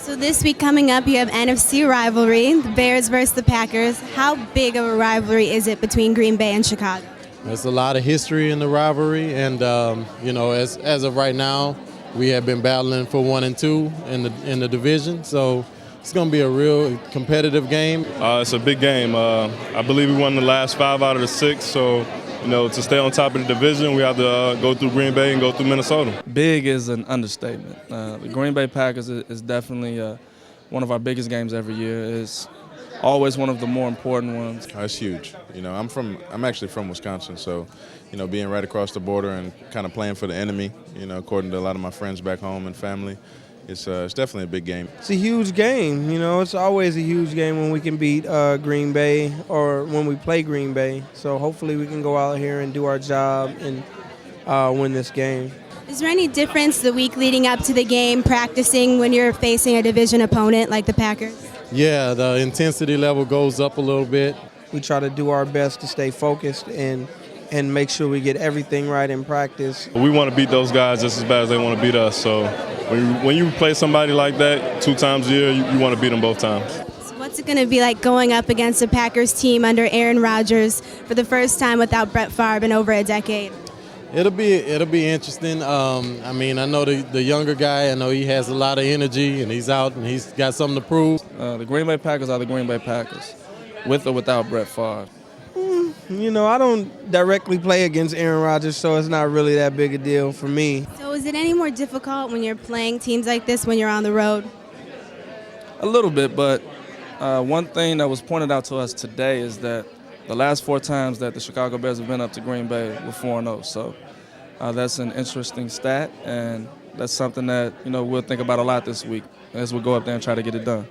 So this week coming up, you have NFC rivalry, the Bears versus the Packers. How big of a rivalry is it between Green Bay and Chicago? There's a lot of history in the rivalry, and as of right now, we have been battling for 1 and 2 in the division. So it's going to be a real competitive game. It's a big game. I believe we won the last 5 out of the 6. So to stay on top of the division, we have to go through Green Bay and go through Minnesota. Big is an understatement. The Green Bay Packers is definitely one of our biggest games every year. It's always one of the more important ones. It's huge. I'm actually from Wisconsin, so being right across the border and kind of playing for the enemy, according to a lot of my friends back home and family, it's definitely a big game. It's a huge game. It's always a huge game when we can beat Green Bay or when we play Green Bay. So hopefully we can go out here and do our job and win this game. Is there any difference the week leading up to the game practicing when you're facing a division opponent like the Packers? Yeah, the intensity level goes up a little bit. We try to do our best to stay focused and make sure we get everything right in practice. We want to beat those guys just as bad as they want to beat us. So when you play somebody like that 2 times a year, you want to beat them both times. So what's it going to be like going up against a Packers team under Aaron Rodgers for the first time without Brett Favre in over a decade? It'll be interesting. I know the younger guy. I know he has a lot of energy, and he's out and he's got something to prove. The Green Bay Packers are the Green Bay Packers, with or without Brett Favre. I don't directly play against Aaron Rodgers, so it's not really that big a deal for me. So is it any more difficult when you're playing teams like this when you're on the road? A little bit, but one thing that was pointed out to us today is that the last 4 times that the Chicago Bears have been up to Green Bay were 4-0. So that's an interesting stat, and that's something that we'll think about a lot this week as we go up there and try to get it done.